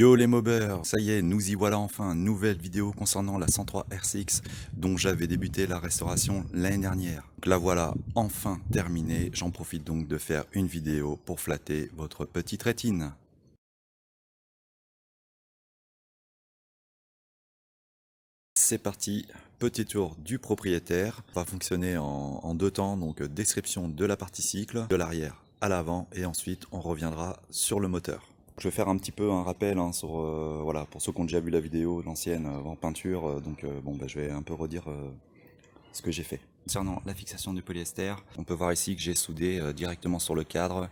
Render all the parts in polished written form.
Yo les mobbers, ça y est, nous y voilà enfin, nouvelle vidéo concernant la 103 RCX dont j'avais débuté la restauration l'année dernière. Donc la voilà enfin terminée, j'en profite donc de faire une vidéo pour flatter votre petite rétine. C'est parti, petit tour du propriétaire, ça va fonctionner en deux temps, donc description de la partie cycle, de l'arrière à l'avant et ensuite on reviendra sur le moteur. Je vais faire un petit peu un rappel sur, voilà, pour ceux qui ont déjà vu la vidéo, l'ancienne en peinture, je vais un peu redire ce que j'ai fait. Concernant la fixation du polyester, on peut voir ici que j'ai soudé directement sur le cadre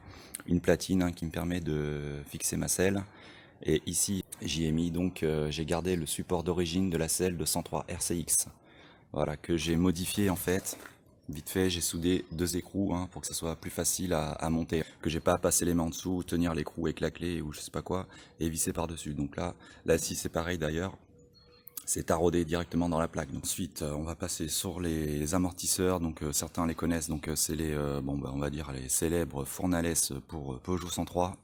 une platine qui me permet de fixer ma selle. Et ici, j'y ai mis donc, j'ai gardé le support d'origine de la selle de 103 RCX. Voilà, que j'ai modifié en fait. Vite fait, j'ai soudé deux écrous pour que ça soit plus facile à monter. Que j'ai pas à passer les mains en dessous, tenir l'écrou avec la clé ou je sais pas quoi, et visser par-dessus. Donc là si c'est pareil d'ailleurs, c'est taraudé directement dans la plaque. Donc, ensuite, on va passer sur les amortisseurs. Donc certains les connaissent. Donc c'est les, on va dire les célèbres Fournales pour Peugeot 103,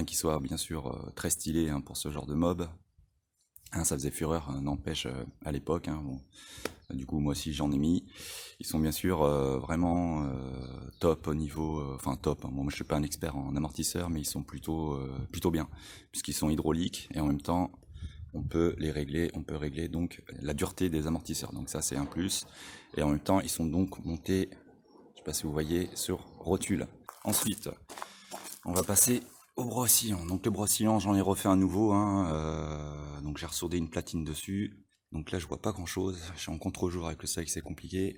qui soient bien sûr très stylés pour ce genre de mob. Ça faisait fureur, n'empêche à l'époque. Du coup, moi aussi j'en ai mis. Ils sont bien sûr vraiment top au niveau, enfin top. Bon, moi je suis pas un expert en amortisseur, mais ils sont plutôt bien, puisqu'ils sont hydrauliques et en même temps on peut régler donc la dureté des amortisseurs. Donc ça c'est un plus. Et en même temps ils sont donc montés, je sais pas si vous voyez, sur rotule. Ensuite, on va passer au brossillon. Donc le brossillon, j'en ai refait un nouveau. Donc j'ai ressourdé une platine dessus. Donc là, je vois pas grand chose. Je suis en contre-jour avec le soleil, c'est compliqué.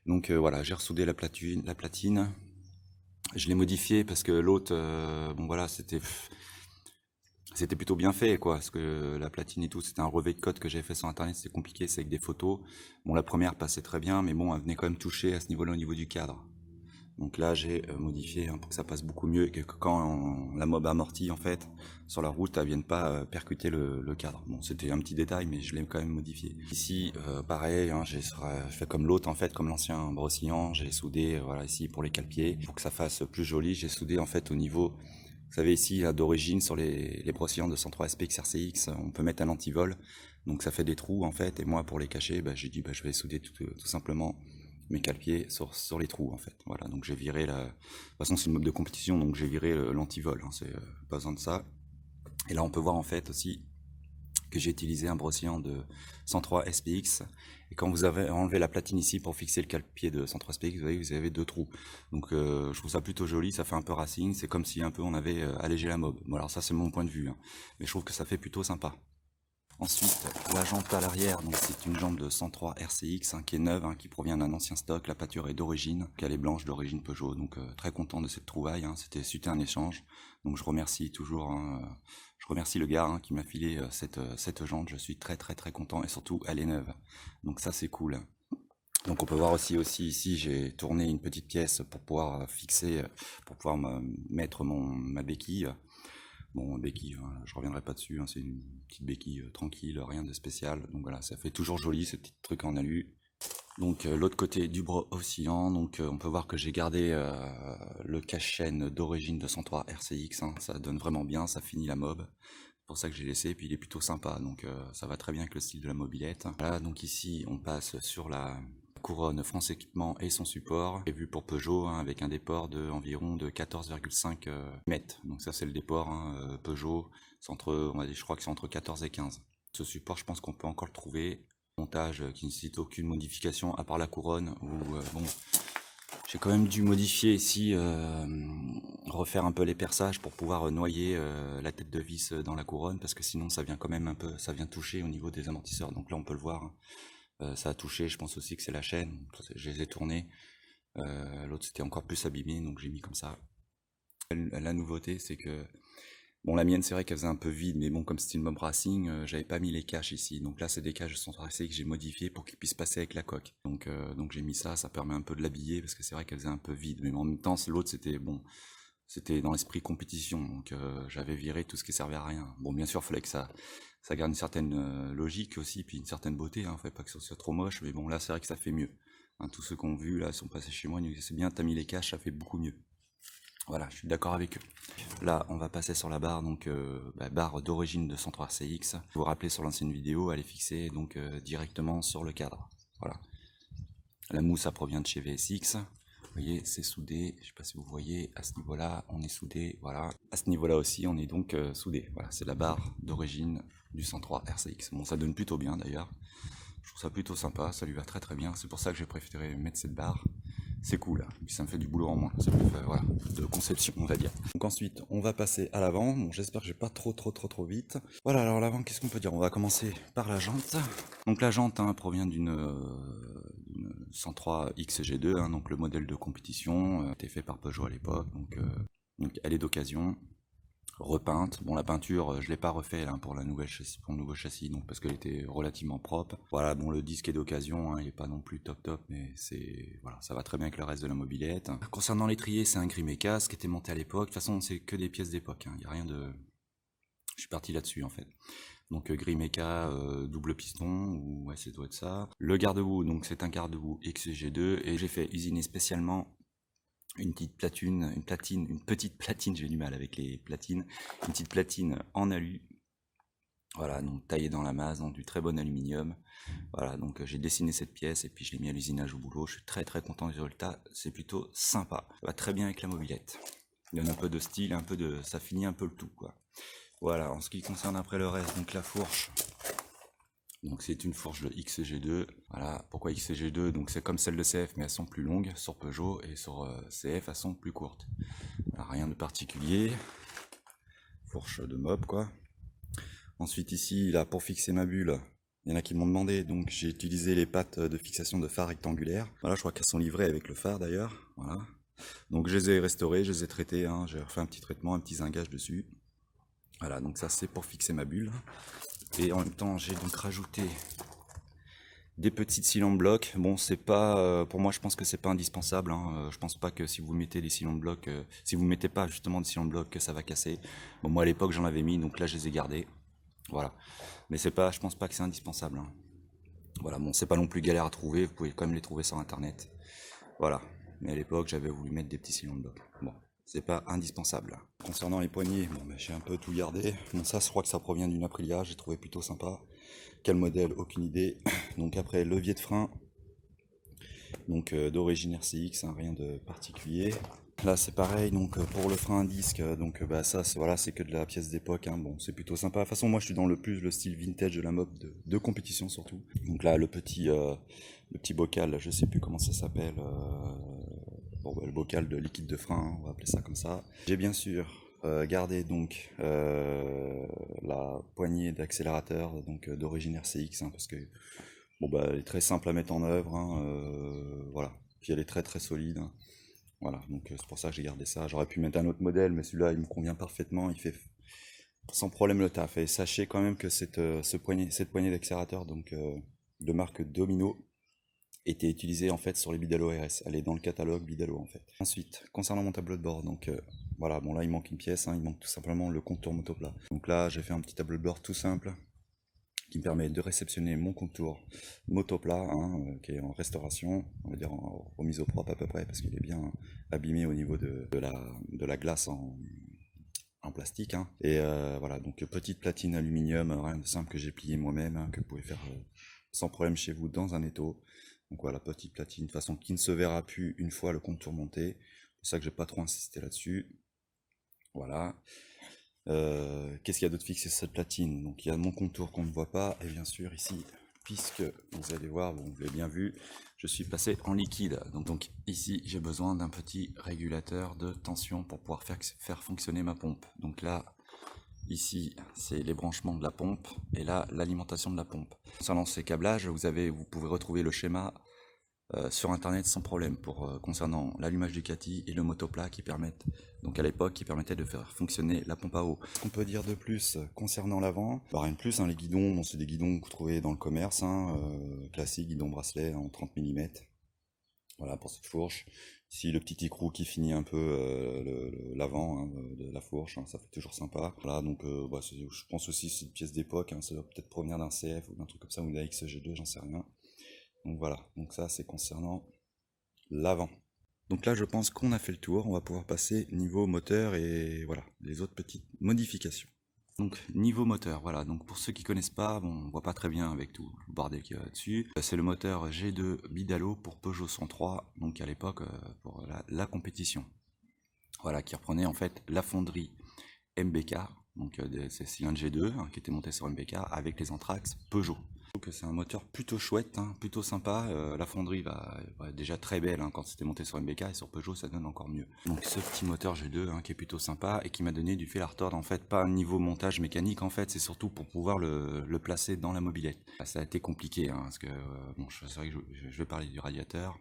Donc voilà, j'ai ressourdé la platine. Je l'ai modifié parce que l'autre, c'était plutôt bien fait, quoi. Parce que la platine et tout, c'était un relevé de code que j'avais fait sur internet, c'était compliqué, c'est avec des photos. Bon, la première passait très bien, mais bon, elle venait quand même toucher à ce niveau-là, au niveau du cadre. Donc là, j'ai modifié pour que ça passe beaucoup mieux et que quand la mob amortit en fait sur la route, elle vienne pas percuter le cadre. Bon, c'était un petit détail, mais je l'ai quand même modifié. Ici, pareil, j'ai fait comme l'autre en fait, comme l'ancien brossillon, j'ai soudé voilà ici pour les cale-pieds, pour que ça fasse plus joli. J'ai soudé en fait au niveau, vous savez ici d'origine sur les brossillons de 103 SPX RCX, on peut mettre un antivol, donc ça fait des trous en fait. Et moi pour les cacher, j'ai dit je vais souder tout simplement mes cale-pieds sur les trous en fait. Voilà, donc j'ai viré de toute façon c'est une mode de compétition, donc j'ai viré l'antivol, c'est pas besoin de ça. Et là on peut voir en fait aussi que j'ai utilisé un brossillon de 103 SPX. Et quand vous avez enlevé la platine ici pour fixer le cale-pied de 103 SPX, vous voyez que vous avez deux trous. Donc je trouve ça plutôt joli, ça fait un peu racing, c'est comme si un peu on avait allégé la mob. Bon alors ça c'est mon point de vue, mais je trouve que ça fait plutôt sympa. Ensuite, la jante à l'arrière, donc c'est une jante de 103 RCX qui est neuve, qui provient d'un ancien stock. La pâture est d'origine, elle est blanche d'origine Peugeot, donc très content de cette trouvaille. C'était un échange, donc je remercie toujours, je remercie le gars qui m'a filé cette jante. Je suis très content et surtout elle est neuve, donc ça c'est cool. Donc on peut voir aussi ici j'ai tourné une petite pièce pour pouvoir fixer, pour pouvoir mettre ma béquille. Bon, béquille, je reviendrai pas dessus, c'est une petite béquille tranquille, rien de spécial. Donc voilà, ça fait toujours joli ce petit truc en alu. Donc l'autre côté du bras oscillant, donc on peut voir que j'ai gardé le cache-chaîne d'origine de 103 RCX, ça donne vraiment bien, ça finit la mob. C'est pour ça que j'ai laissé, et puis il est plutôt sympa, donc ça va très bien avec le style de la mobilette. Voilà, donc ici on passe sur la couronne France Équipement et son support, prévu pour Peugeot avec un déport de environ de 14,5 mètres. Donc ça c'est le déport Peugeot, c'est entre, je crois que c'est entre 14 et 15. Ce support je pense qu'on peut encore le trouver. Montage qui ne nécessite aucune modification à part la couronne, bon, j'ai quand même dû modifier ici, refaire un peu les perçages pour pouvoir noyer la tête de vis dans la couronne, parce que sinon ça vient quand même un peu, ça vient toucher au niveau des amortisseurs. Donc là on peut le voir, ça a touché. Je pense aussi que c'est la chaîne, je les ai tournés. L'autre c'était encore plus abîmé, donc j'ai mis comme ça. La nouveauté c'est que, bon, la mienne c'est vrai qu'elle faisait un peu vide, mais bon, comme c'était une mob racing, j'avais pas mis les caches ici. Donc là c'est des caches de 103 RCX que j'ai modifié pour qu'ils puissent passer avec la coque. Donc j'ai mis ça permet un peu de l'habiller, parce que c'est vrai qu'elle faisait un peu vide. Mais en même temps l'autre c'était bon, c'était dans l'esprit compétition, donc j'avais viré tout ce qui servait à rien. Bon, bien sûr, il fallait que ça garde une certaine logique aussi, puis une certaine beauté, fallait pas que ce soit trop moche, mais bon, là c'est vrai que ça fait mieux. Tous ceux qui ont vu, là, sont passés chez moi, ils nous disaient c'est bien, t'as mis les caches, ça fait beaucoup mieux. Voilà, je suis d'accord avec eux. Là, on va passer sur la barre, donc barre d'origine de 103 RCX. Vous vous rappelez sur l'ancienne vidéo, elle est fixée donc directement sur le cadre. Voilà. La mousse, ça provient de chez VSX. Vous voyez, c'est soudé. Je sais pas si vous voyez, à ce niveau-là, on est soudé. Voilà. À ce niveau-là aussi, on est donc soudé. Voilà, c'est la barre d'origine du 103 RCX. Bon, ça donne plutôt bien d'ailleurs. Je trouve ça plutôt sympa, ça lui va très très bien. C'est pour ça que j'ai préféré mettre cette barre. C'est cool, hein. Puis ça me fait du boulot en moins. Ça me fait, voilà, de conception, on va dire. Donc ensuite, on va passer à l'avant. Bon, j'espère que je vais pas trop vite. Voilà, alors l'avant, qu'est-ce qu'on peut dire? On va commencer par la jante. Donc la jante provient d'une 103 XG2, donc le modèle de compétition, était fait par Peugeot à l'époque. Donc elle est d'occasion. Repeinte. Bon, la peinture, je l'ai pas refait là, pour le nouveau châssis, donc parce qu'elle était relativement propre. Voilà, bon, le disque est d'occasion, il est pas non plus top, mais c'est voilà, ça va très bien avec le reste de la mobilette. Concernant l'étrier, c'est un Grimeca, ce qui était monté à l'époque. De toute façon, c'est que des pièces d'époque. Il y a rien de, je suis parti là-dessus en fait. Donc Grimeca double piston, ou ouais, ça doit être ça. Le garde-boue, donc c'est un garde-boue XG2 et j'ai fait usiner spécialement une petite platine, j'ai du mal avec les platines, une petite platine en alu, voilà, donc taillée dans la masse, dans du très bon aluminium. Voilà, donc j'ai dessiné cette pièce et puis je l'ai mis à l'usinage au boulot. Je suis très content du résultat, c'est plutôt sympa. Ça va très bien avec la mobilette. Il donne un peu de style, ça finit un peu le tout, quoi. Voilà, en ce qui concerne après le reste, donc la fourche. Donc c'est une fourche de XG2. Voilà, pourquoi XG2? Donc c'est comme celle de CF, mais elles sont plus longues sur Peugeot, et sur CF elles sont plus courtes. Voilà, rien de particulier. Fourche de mob, quoi. Ensuite ici, là, pour fixer ma bulle, il y en a qui m'ont demandé, donc j'ai utilisé les pattes de fixation de phare rectangulaire. Voilà, je crois qu'elles sont livrées avec le phare d'ailleurs. Voilà. Donc je les ai restaurées, je les ai traitées, j'ai refait un petit traitement, un petit zingage dessus. Voilà, donc ça c'est pour fixer ma bulle. Et en même temps, j'ai donc rajouté des petites cylindres blocs. Bon, c'est pas, pour moi, je pense que c'est pas indispensable. Je pense pas que si vous mettez des cylindres blocs, si vous mettez pas justement des cylindres blocs, que ça va casser. Bon, moi à l'époque j'en avais mis, donc là je les ai gardés. Voilà. Mais c'est pas, je pense pas que c'est indispensable. Voilà, bon, c'est pas non plus galère à trouver. Vous pouvez quand même les trouver sur internet. Voilà. Mais à l'époque, j'avais voulu mettre des petits cylindres blocs. Bon, c'est pas indispensable. Concernant les poignées, bon, j'ai un peu tout gardé. Bon, ça, je crois que ça provient d'une Aprilia. J'ai trouvé plutôt sympa. Quel modèle? Aucune idée. Donc après, levier de frein. Donc d'origine RCX, rien de particulier. Là c'est pareil, donc pour le frein à disque, donc ça voilà, c'est que de la pièce d'époque, bon c'est plutôt sympa. De toute façon moi je suis dans le style vintage de la mob de compétition surtout. Donc là le petit bocal, je sais plus comment ça s'appelle, le bocal de liquide de frein, on va appeler ça comme ça. J'ai bien sûr gardé donc la poignée d'accélérateur donc d'origine RCX, parce que bon elle est très simple à mettre en œuvre, voilà. Puis elle est très solide. Voilà, donc c'est pour ça que j'ai gardé ça. J'aurais pu mettre un autre modèle, mais celui-là, il me convient parfaitement. Il fait sans problème le taf. Et sachez quand même que cette poignée d'accélérateur, donc de marque Domino, était utilisée en fait sur les Bidalo RS. Elle est dans le catalogue Bidalo en fait. Ensuite, concernant mon tableau de bord, donc voilà, bon là il manque une pièce, il manque tout simplement le contour motoplat. Donc là, j'ai fait un petit tableau de bord tout simple qui me permet de réceptionner mon contour motoplat, qui est en restauration, on va dire en remise au propre à peu près, parce qu'il est bien abîmé au niveau de la glace en plastique. Et voilà, donc petite platine aluminium, rien de simple que j'ai plié moi-même, que vous pouvez faire sans problème chez vous dans un étau. Donc voilà, petite platine, de façon qui ne se verra plus une fois le contour monté. C'est pour ça que j'ai pas trop insisté là-dessus. Voilà. Qu'est-ce qu'il y a d'autre fixé sur cette platine? Donc il y a mon contour qu'on ne voit pas, et bien sûr ici, puisque vous allez voir, bon, vous l'avez bien vu, je suis passé en liquide. Donc ici j'ai besoin d'un petit régulateur de tension pour pouvoir faire fonctionner ma pompe. Donc là, ici c'est les branchements de la pompe, et là l'alimentation de la pompe. Concernant ces câblages, vous pouvez retrouver le schéma sur internet sans problème concernant l'allumage Ducati et le motoplat qui permettent, donc à l'époque, qui permettait de faire fonctionner la pompe à eau. Ce qu'on peut dire de plus concernant l'avant, rien de plus, les guidons, bon, c'est des guidons que vous trouvez dans le commerce, classique, guidon bracelet en 30 mm. Voilà pour cette fourche. Ici le petit écrou qui finit un peu l'avant de la fourche, ça fait toujours sympa. Voilà, donc je pense aussi que c'est une pièce d'époque, ça doit peut-être provenir d'un CF ou d'un truc comme ça, ou d'un XG2, j'en sais rien. Donc voilà, donc ça c'est concernant l'avant. Donc là, je pense qu'on a fait le tour. On va pouvoir passer niveau moteur et voilà, les autres petites modifications. Donc niveau moteur, voilà. Donc pour ceux qui connaissent pas, bon, on voit pas très bien avec tout le bordel qu'il y a dessus. C'est le moteur G2 Bidalo pour Peugeot 103, donc à l'époque pour la compétition. Voilà, qui reprenait en fait la fonderie MBK, donc ces cylindres G2 hein, qui étaient montés sur MBK avec les Anthrax Peugeot. Donc c'est un moteur plutôt chouette, hein, plutôt sympa. La fonderie va déjà très belle hein, quand c'était monté sur MBK et sur Peugeot ça donne encore mieux. Donc ce petit moteur G2 hein, qui est plutôt sympa et qui m'a donné du fil à retordre en fait, pas un niveau montage mécanique en fait, c'est surtout pour pouvoir le placer dans la mobilette. Ça a été compliqué hein, parce que bon, c'est vrai que je vais parler du radiateur.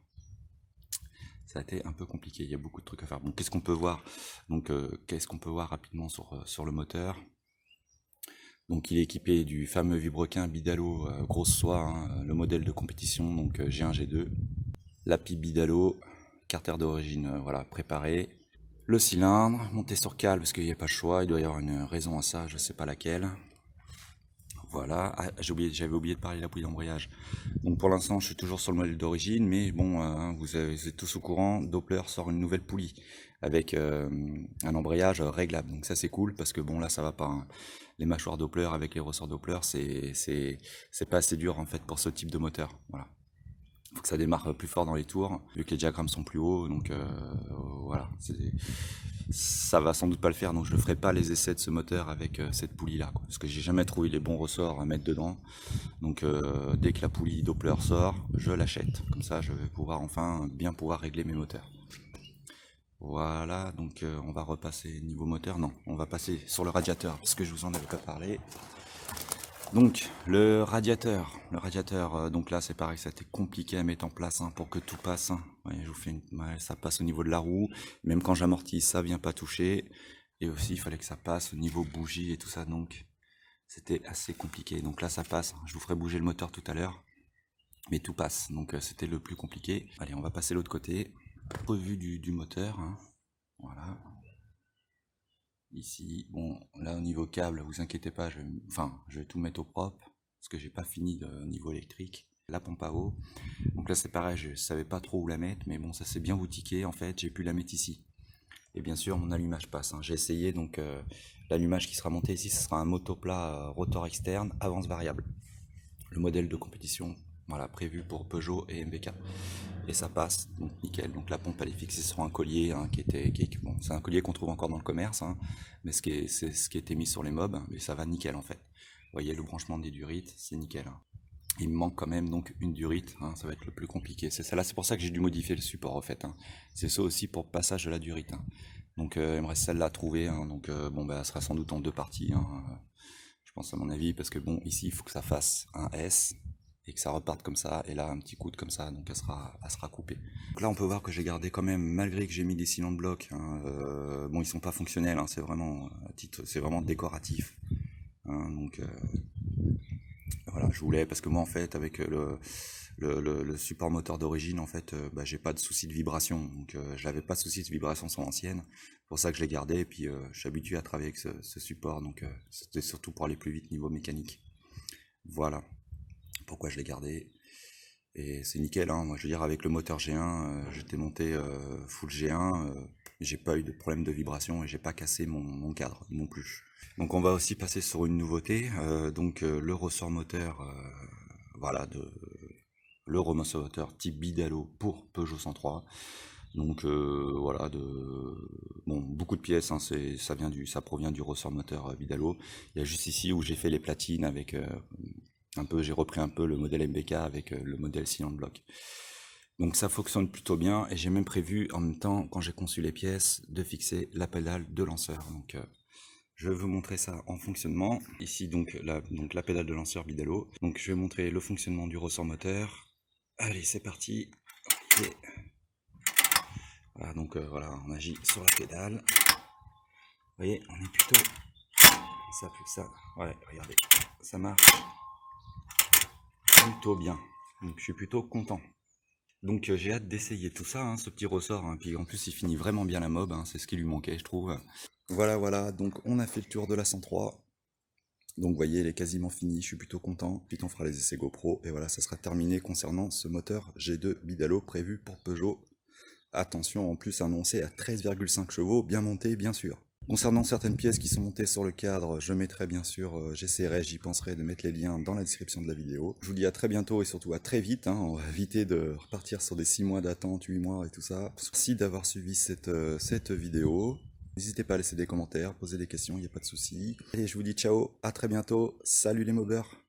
Ça a été un peu compliqué, il y a beaucoup de trucs à faire. Bon, qu'est-ce qu'on peut voir? Donc, qu'est-ce qu'on peut voir rapidement sur le moteur? Donc, il est équipé du fameux Vibrequin Bidalo grosse soie, hein, le modèle de compétition, donc G1, G2. L'API Bidalo, carter d'origine, voilà, préparé. Le cylindre, monté sur cale parce qu'il n'y a pas le choix, il doit y avoir une raison à ça, je ne sais pas laquelle. Voilà, ah, j'avais oublié de parler de la poulie d'embrayage. Donc pour l'instant, je suis toujours sur le modèle d'origine, mais bon, vous êtes tous au courant, Doppler sort une nouvelle poulie avec un embrayage réglable. Donc ça c'est cool parce que bon là ça va pas. Hein. Les mâchoires Doppler avec les ressorts Doppler, c'est pas assez dur en fait pour ce type de moteur. Voilà. Faut que ça démarre plus fort dans les tours, vu que les diagrammes sont plus hauts, donc voilà, ça va sans doute pas le faire, donc je ne ferai pas les essais de ce moteur avec cette poulie là, parce que j'ai jamais trouvé les bons ressorts à mettre dedans, donc dès que la poulie Doppler sort, je l'achète, comme ça je vais pouvoir enfin bien pouvoir régler mes moteurs. Voilà, donc on va repasser niveau moteur, non, on va passer sur le radiateur, parce que je vous en avais pas parlé. Donc le radiateur, donc là c'est pareil, ça a été compliqué à mettre en place hein, pour que tout passe. Hein. Ouais, je vous fais ça passe au niveau de la roue, même quand j'amortis ça vient pas toucher. Et aussi il fallait que ça passe au niveau bougie et tout ça, donc c'était assez compliqué. Donc là ça passe, je vous ferai bouger le moteur tout à l'heure, mais tout passe, donc c'était le plus compliqué. Allez, on va passer l'autre côté. Revue du moteur, hein. Voilà. Ici, bon, là au niveau câble, vous inquiétez pas, je vais tout mettre au propre, parce que j'ai pas fini de niveau électrique. La pompe à eau, donc là c'est pareil, je savais pas trop où la mettre, mais bon, ça s'est bien boutiqué, en fait, j'ai pu la mettre ici. Et bien sûr, mon allumage passe, hein. J'ai essayé, donc l'allumage qui sera monté ici, ce sera un motoplat rotor externe, avance variable. Le modèle de compétition, voilà, prévu pour Peugeot et MBK. Et ça passe, donc nickel. Donc la pompe elle est fixée sur un collier hein, bon, c'est un collier qu'on trouve encore dans le commerce, hein, mais c'est ce qui a été mis sur les mobs, mais ça va nickel en fait. Vous voyez le branchement des durites, c'est nickel. Hein. Il me manque quand même donc une durite, hein, ça va être le plus compliqué. C'est ça là, c'est pour ça que j'ai dû modifier le support en fait. Hein. C'est ça aussi pour le passage de la durite. Hein. Donc il me reste celle-là à trouver, hein, donc bon bah elle sera sans doute en deux parties. Hein, je pense à mon avis, parce que bon ici il faut que ça fasse un S et que ça reparte comme ça, et là un petit coup de comme ça, donc elle sera coupée. Donc là on peut voir que j'ai gardé quand même, malgré que j'ai mis des cylindres blocs, hein, bon ils sont pas fonctionnels, hein, c'est vraiment décoratif. Hein, donc voilà, je voulais, parce que moi en fait avec le support moteur d'origine, en fait, bah, j'ai pas de souci de vibration, donc j'avais pas de souci de vibration sur l'ancienne, c'est pour ça que je l'ai gardé, et puis je suis habitué à travailler avec ce support, donc c'était surtout pour aller plus vite niveau mécanique. Voilà pourquoi je l'ai gardé. Et c'est nickel, hein. Moi je veux dire avec le moteur G1, j'étais monté full G1, j'ai pas eu de problème de vibration et j'ai pas cassé mon cadre non plus. Donc on va aussi passer sur une nouveauté, donc le ressort moteur, voilà, le ressort moteur type Bidalo pour Peugeot 103. Donc voilà, bon, beaucoup de pièces, hein, ça provient du ressort moteur Bidalo. Il y a juste ici où j'ai fait les platines avec j'ai repris un peu le modèle MBK avec le modèle cylindre bloc. Donc ça fonctionne plutôt bien, et j'ai même prévu en même temps, quand j'ai conçu les pièces, de fixer la pédale de lanceur. Donc je vais vous montrer ça en fonctionnement. Ici donc la pédale de lanceur Bidalo. Donc je vais montrer le fonctionnement du ressort moteur. Allez, c'est parti. Et voilà, donc voilà, on agit sur la pédale. Vous voyez, on est plutôt... Ça plus que ça. Ouais, regardez, ça marche plutôt bien. Donc je suis plutôt content. Donc j'ai hâte d'essayer tout ça, hein, ce petit ressort. Hein. Puis en plus il finit vraiment bien la mob, hein, c'est ce qui lui manquait je trouve. Voilà, donc on a fait le tour de la 103. Donc vous voyez, elle est quasiment finie, je suis plutôt content. Puis on fera les essais GoPro, et voilà, ça sera terminé concernant ce moteur G2 Bidalo prévu pour Peugeot attention, en plus annoncé à 13,5 chevaux, bien monté, bien sûr. Concernant certaines pièces qui sont montées sur le cadre, je mettrai bien sûr, j'y penserai de mettre les liens dans la description de la vidéo. Je vous dis à très bientôt et surtout à très vite, hein, on va éviter de repartir sur des 6 mois d'attente, 8 mois et tout ça. Merci d'avoir suivi cette vidéo. N'hésitez pas à laisser des commentaires, poser des questions, il n'y a pas de souci. Et je vous dis ciao, à très bientôt, salut les mobbers.